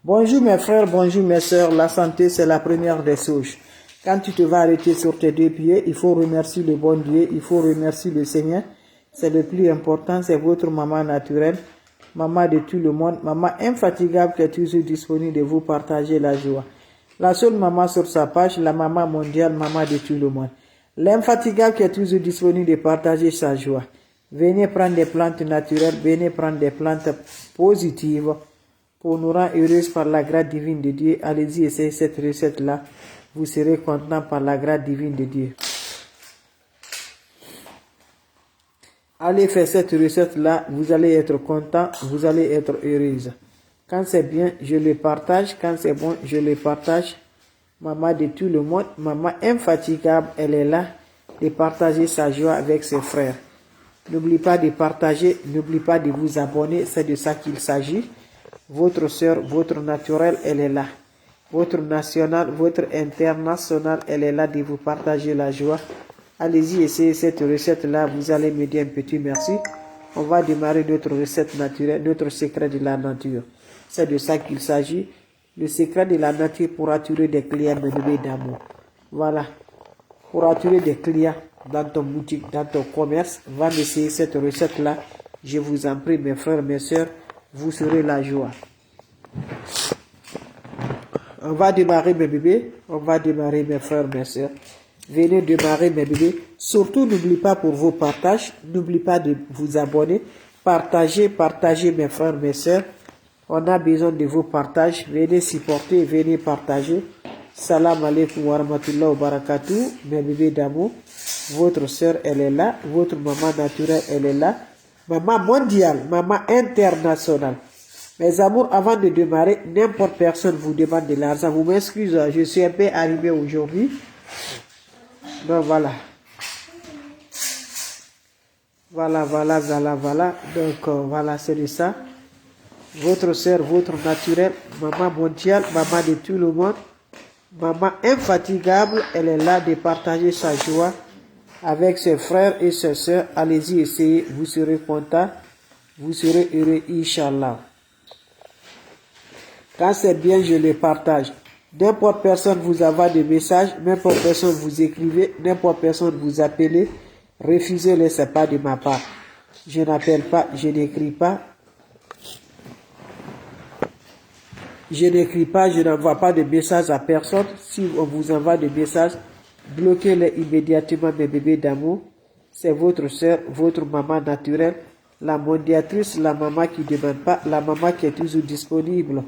Bonjour mes frères, bonjour mes sœurs, la santé c'est la première des choses. Quand tu te vas arrêter sur tes deux pieds, il faut remercier le bon Dieu, il faut remercier le Seigneur. C'est le plus important, c'est votre maman naturelle, maman de tout le monde, maman infatigable qui est toujours disponible de vous partager la joie. La seule maman sur sa page, la maman mondiale, maman de tout le monde. L'infatigable qui est toujours disponible de partager sa joie. Venez prendre des plantes naturelles, venez prendre des plantes positives pour nous rendre heureuses par la grâce divine de Dieu. Allez-y, essayez cette recette-là. Vous serez content par la grâce divine de Dieu. Allez faire cette recette-là, vous allez être content, vous allez être heureuse. Quand c'est bien, je le partage. Quand c'est bon, je le partage. Maman de tout le monde, maman infatigable, elle est là de partager sa joie avec ses frères. N'oubliez pas de partager, n'oubliez pas de vous abonner, c'est de ça qu'il s'agit. Votre sœur, votre naturelle, elle est là. Votre nationale, votre internationale, elle est là de vous partager la joie. Allez-y, essayez cette recette-là, vous allez me dire un petit merci. On va démarrer notre recette naturelle, notre secret de la nature. C'est de ça qu'il s'agit. Le secret de la nature pour attirer des clients menés d'amour. Voilà. Pour attirer des clients dans ton boutique, dans ton commerce, va essayer cette recette-là. Je vous en prie, mes frères, mes sœurs, vous serez la joie. On va démarrer, mes bébés. On va démarrer, mes frères, mes sœurs. Venez démarrer, mes bébés. Surtout, n'oubliez pas pour vos partages. N'oubliez pas de vous abonner. Partagez, partagez, mes frères, mes sœurs. On a besoin de vos partages. Venez supporter, venez partager. Salam alaikum wa rahmatullahi wa barakatuh. Mes bébés d'amour. Votre sœur, elle est là. Votre maman naturelle, elle est là. Maman mondiale, maman internationale. Mes amours, avant de démarrer, n'importe personne vous demande de l'argent. Vous m'excusez, je suis un peu arrivé aujourd'hui. Donc voilà. Voilà. Donc voilà, c'est de ça. Votre sœur, votre naturelle, maman mondiale, maman de tout le monde, maman infatigable, elle est là de partager sa joie avec ses frères et ses sœurs. Allez-y, essayez, vous serez content, vous serez heureux, Inch'Allah. Quand c'est bien, je le partage. N'importe personne vous envoie des messages, n'importe personne vous écrivez, n'importe personne vous appelez, refusez-le, c'est pas de ma part. Je n'appelle pas, je n'écris pas. Je n'écris pas, je n'envoie pas de messages à personne. Si on vous envoie des messages, bloquez-les immédiatement, mes bébés d'amour. C'est votre soeur, votre maman naturelle, la mondiatrice, la maman qui ne demande pas, la maman qui est toujours disponible,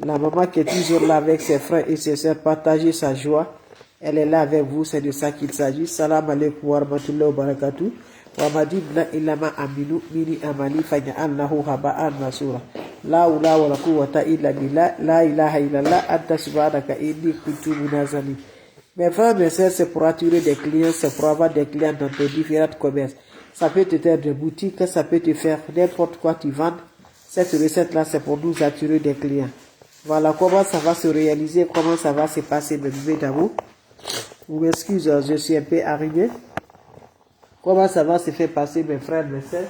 la maman qui est toujours là avec ses frères et ses sœurs, partager sa joie. Elle est là avec vous, c'est de ça qu'il s'agit. Salam alaikum wa rahmatullahi wa barakatuh. Wa madibna illama aminu mini amali faja'alnahu haba'an masura. La ula wa la quwwata illa billah, la ilaha illallah, anta subhanaka inni kuntu minaz zalimin. Mes frères, mes sœurs, c'est pour attirer des clients, c'est pour avoir des clients dans tes différents commerces. Ça peut te faire des boutiques, ça peut te faire n'importe quoi tu vends. Cette recette-là, c'est pour nous attirer des clients. Voilà comment ça va se réaliser, comment ça va se passer, mes bébés d'amour. Vous m'excusez, je suis un peu arrivé. Comment ça va se faire passer, mes frères, mes sœurs?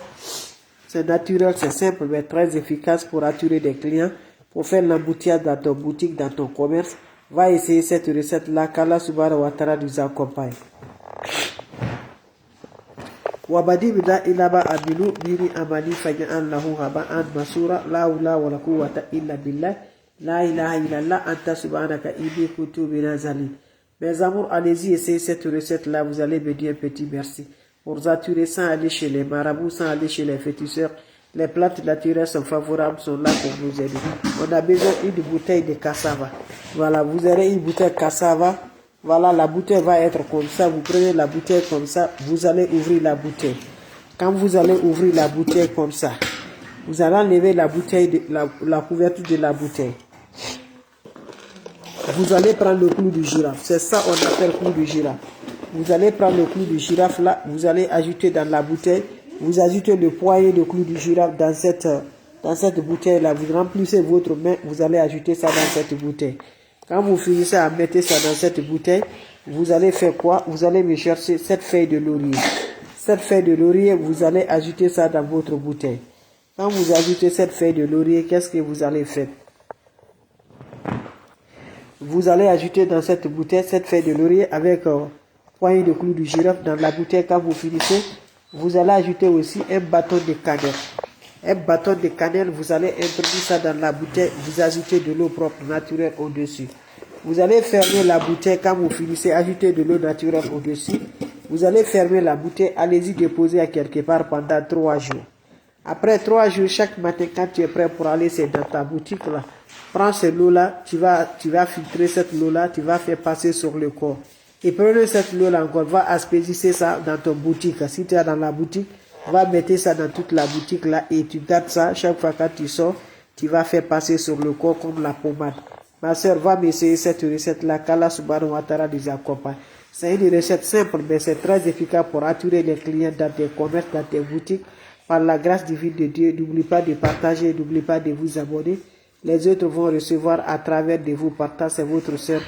C'est naturel, c'est simple, mais très efficace pour attirer des clients, pour faire l'embouteillage dans ton boutique, dans ton commerce. Va essayer cette recette-là, qu'Allah subhanahu wa ta'ala nous accompagne. Wabadi bida ilaba aminu miri amani faja'an lahu haba'an masura la ula wa la quwwata illa billah la ilaha illallah anta subhanaka inni kuntu minaz zalimin. Mes amours, allez-y, essayez cette recette-là, vous allez me dire un petit merci. Pour attirer sans aller chez les marabouts, sans aller chez les féticheurs, les plantes naturelles sont favorables, sont là pour vous aider. On a besoin d'une bouteille de cassava. Voilà, vous aurez une bouteille de cassava. Voilà, la bouteille va être comme ça. Vous prenez la bouteille comme ça, vous allez ouvrir la bouteille. Quand vous allez ouvrir la bouteille comme ça, vous allez enlever la bouteille, la couverture de la bouteille. Vous allez prendre le clou du girafe. C'est ça on appelle clou du girafe. Vous allez prendre le clou du girafe là, vous allez ajouter dans la bouteille, vous ajoutez le poignet de clou du girafe dans cette bouteille là, vous remplissez votre main, vous allez ajouter ça dans cette bouteille. Quand vous finissez à mettre ça dans cette bouteille, vous allez faire quoi? Vous allez me chercher cette feuille de laurier. Cette feuille de laurier, vous allez ajouter ça dans votre bouteille. Quand vous ajoutez cette feuille de laurier, qu'est-ce que vous allez faire? Vous allez ajouter dans cette bouteille cette feuille de laurier avec poignée de clous de girofle dans la bouteille. Quand vous finissez, vous allez ajouter aussi un bâton de cannelle. Un bâton de cannelle, vous allez introduire ça dans la bouteille. Vous ajoutez de l'eau propre naturelle au-dessus. Vous allez fermer la bouteille. Quand vous finissez, ajoutez de l'eau naturelle au-dessus. Vous allez fermer la bouteille. Allez-y déposer à quelque part pendant 3 jours. Après 3 jours, chaque matin, quand tu es prêt pour aller, c'est dans ta boutique là. Prends cette eau-là, tu vas filtrer cette eau-là, tu vas faire passer sur le corps. Et prenez cette eau-là encore, va asperger ça dans ton boutique. Si tu es dans la boutique, va mettre ça dans toute la boutique là et tu gardes ça. Chaque fois quand tu sors, tu vas faire passer sur le corps comme la pommade. Ma soeur, va m'essayer cette recette-là, qu'Allah subhanahu wa ta'ala nous accompagne. C'est une recette simple, mais c'est très efficace pour attirer les clients dans tes commerces, dans tes boutiques. Par la grâce divine de Dieu, n'oublie pas de partager, n'oublie pas de vous abonner. Les autres vont recevoir à travers de vous partager. C'est votre soeur,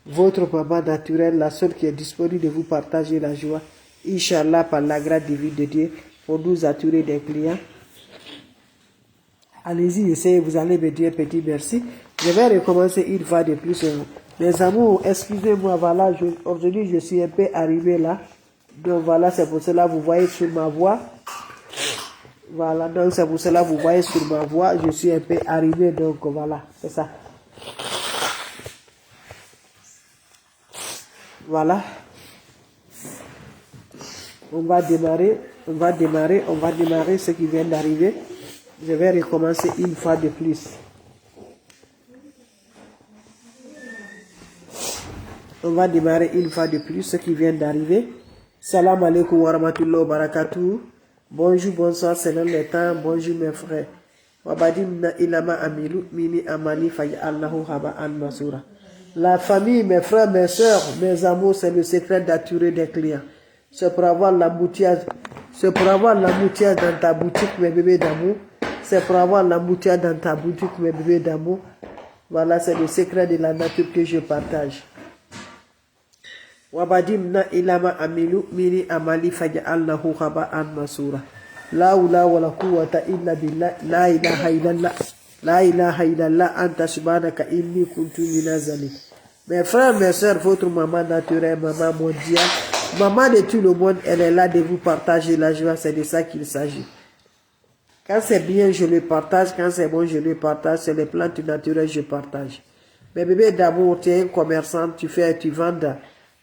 votre maman naturelle, la seule qui est disponible de vous partager la joie. Inch'Allah, par la grâce divine de Dieu, pour nous attirer des clients. Allez-y, essayez, vous allez me dire petit merci. Je vais recommencer une fois de plus. Mes amours, excusez-moi, voilà, aujourd'hui je suis un peu arrivé là. Donc voilà, c'est pour cela vous voyez sur ma voix. Voilà, donc c'est pour cela vous voyez sur ma voix, je suis un peu arrivé, donc voilà, c'est ça. Voilà. On va démarrer ce qui vient d'arriver. Je vais recommencer une fois de plus. On va démarrer une fois de plus ce qui vient d'arriver. Salam alaikum wa rahmatullahi wa barakatuh. Bonjour, bonsoir, selon le temps. Bonjour mes frères. La famille, mes frères, mes soeurs, mes amours, c'est le secret d'attirer des clients. C'est pour avoir l'embouteillage. C'est pour avoir l'embouteillage dans ta boutique, mes bébés d'amour. C'est pour avoir l'embouteillage dans ta boutique, mes bébés d'amour. Voilà, c'est le secret de la nature que je partage. Wabadimna ilama amilu mini amali faj'alnahu khaba'an masura. La hawla wala quwwata illa billah. La ilaha illallah. La ilaha illallah anta subhanaka inni kuntu minaz zalimin. Mes frères, mes soeurs, votre maman naturelle, maman mondiale, maman de tout le monde, elle est là de vous partager la joie, c'est de ça qu'il s'agit. Quand c'est bien, je le partage, quand c'est bon, je le partage, c'est les plantes naturelles, je partage. Mais bébé d'amour, tu es un commerçant, tu vends.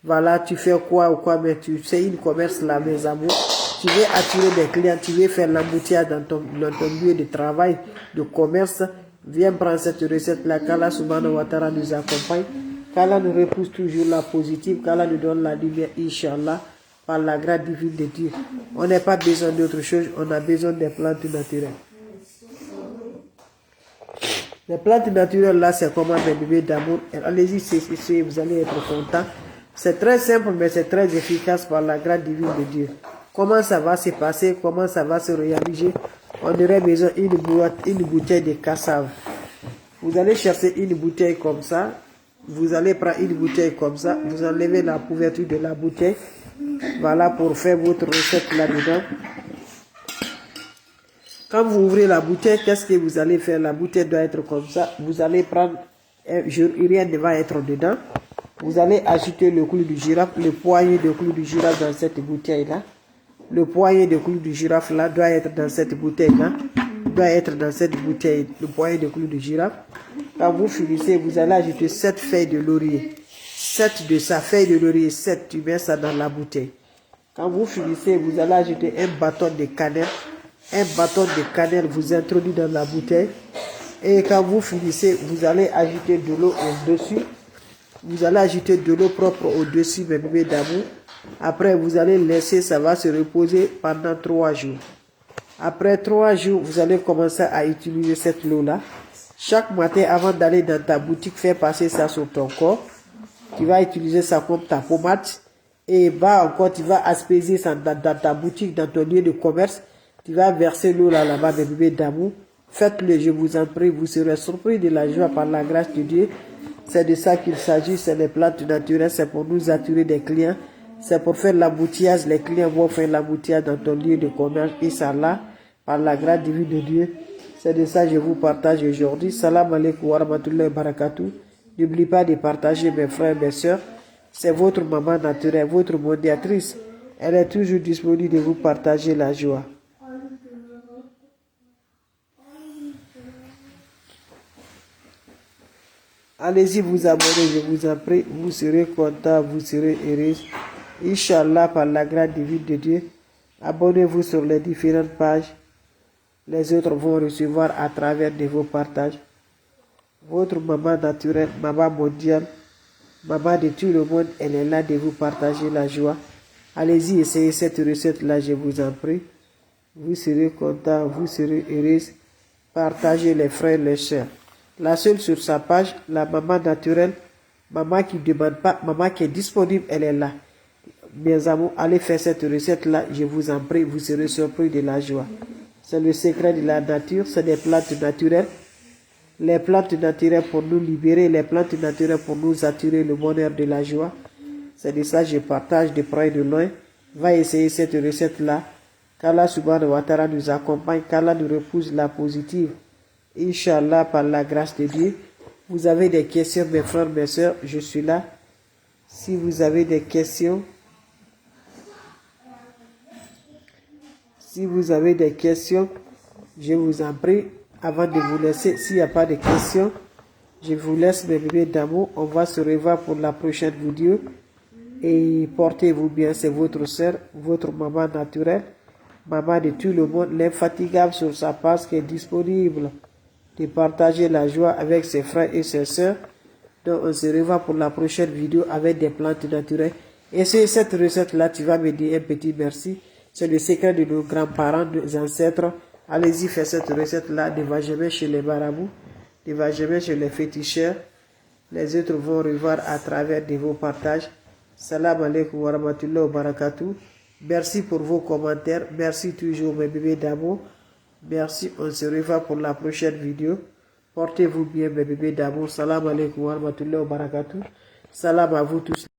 Voilà, tu fais quoi ou quoi, mais tu sais une commerce là, mes amours. Tu veux attirer des clients, tu veux faire l'embouteillage dans ton lieu de travail, de commerce. Viens prendre cette recette là, qu'Allah subhanahu wa ta'ala nous accompagne. Qu'Allah nous repousse toujours la positive, qu'Allah nous donne la lumière, Inch'Allah, par la grâce divine de Dieu. On n'a pas besoin d'autre chose, on a besoin des plantes naturelles. Les plantes naturelles là, c'est comment mes bébés d'amour. Allez-y, vous allez être contents. C'est très simple, mais c'est très efficace par la grâce divine de Dieu. Comment ça va se passer, comment ça va se réaliser? On aurait besoin d'une bouteille de cassave. Vous allez chercher une bouteille comme ça. Vous allez prendre une bouteille comme ça. Vous enlevez la couverture de la bouteille. Voilà pour faire votre recette là-dedans. Quand vous ouvrez la bouteille, qu'est-ce que vous allez faire? La bouteille doit être comme ça. Vous allez prendre, rien ne va être dedans. Vous allez ajouter le clou du girofle, le poignet de clou du girofle dans cette bouteille-là. Le poignet de clou du girofle là doit être dans cette bouteille-là. Doit être dans cette bouteille, le poignet de clou du girofle. Quand vous finissez, vous allez ajouter 7 feuilles de laurier. 7 de sa feuille de laurier, 7, tu mets ça dans la bouteille. Quand vous finissez, vous allez ajouter un bâton de cannelle. Un bâton de cannelle, vous introduit dans la bouteille. Et quand vous finissez, vous allez ajouter de l'eau au-dessus. Vous allez ajouter de l'eau propre au-dessus, mes bébés d'amour. Après, vous allez laisser, ça va se reposer pendant 3 jours. Après 3 jours, vous allez commencer à utiliser cette eau-là. Chaque matin, avant d'aller dans ta boutique, faire passer ça sur ton corps. Tu vas utiliser ça comme ta pommade. Et tu vas asperger ça dans ta boutique, dans ton lieu de commerce. Tu vas verser l'eau là-bas, mes bébés d'amour. Faites-le, je vous en prie, vous serez surpris de la joie par la grâce de Dieu. C'est de ça qu'il s'agit, c'est les plantes naturelles, c'est pour nous attirer des clients, c'est pour faire l'embouteillage, les clients vont faire l'embouteillage dans ton lieu de commerce, Inch'Allah, par la grâce divine de Dieu. C'est de ça que je vous partage aujourd'hui. Salam alaikum wa rahmatullahi wa barakatuh. N'oubliez pas de partager, mes frères, mes sœurs. C'est votre maman naturelle, votre médiatrice. Elle est toujours disponible de vous partager la joie. Allez-y vous abonner, je vous en prie. Vous serez content, vous serez heureux. Inch'Allah, par la grâce divine de Dieu. Abonnez-vous sur les différentes pages. Les autres vont recevoir à travers de vos partages. Votre maman naturelle, maman mondiale, maman de tout le monde, elle est là de vous partager la joie. Allez-y, essayez cette recette-là, je vous en prie. Vous serez content, vous serez heureux. Partagez les frères, les sœurs. La seule sur sa page, la maman naturelle, maman qui ne demande pas, maman qui est disponible, elle est là. Mes amours, allez faire cette recette-là, je vous en prie, vous serez surpris de la joie. C'est le secret de la nature, c'est des plantes naturelles. Les plantes naturelles pour nous libérer, les plantes naturelles pour nous attirer le bonheur de la joie. C'est de ça que je partage de près et de loin. Va essayer cette recette-là. Qu'Allah subhanahu wa ta'ala nous accompagne, qu'Allah nous repousse la positive. Inch'Allah, par la grâce de Dieu. Vous avez des questions, mes frères, mes sœurs, je suis là. Si vous avez des questions, je vous en prie, avant de vous laisser, s'il n'y a pas de questions, je vous laisse mes bébés d'amour. On va se revoir pour la prochaine vidéo. Et portez-vous bien, c'est votre sœur, votre maman naturelle, maman de tout le monde, l'infatigable sur sa page qui est disponible de partager la joie avec ses frères et ses sœurs. Donc on se revoit pour la prochaine vidéo avec des plantes naturelles. Et c'est cette recette-là, tu vas me dire un petit merci. C'est le secret de nos grands-parents, nos ancêtres. Allez-y, faites cette recette-là. Ne va jamais chez les marabouts, ne va jamais chez les féticheurs. Les autres vont revoir à travers de vos partages. Salam alaikum wa rahmatullahi wa barakatuh. Merci pour vos commentaires. Merci toujours mes bébés d'amour. Merci, on se revoit pour la prochaine vidéo. Portez-vous bien mes bébés d'amour. Salam alaikum wa rahmatullahi wa barakatuh. Salam à vous tous.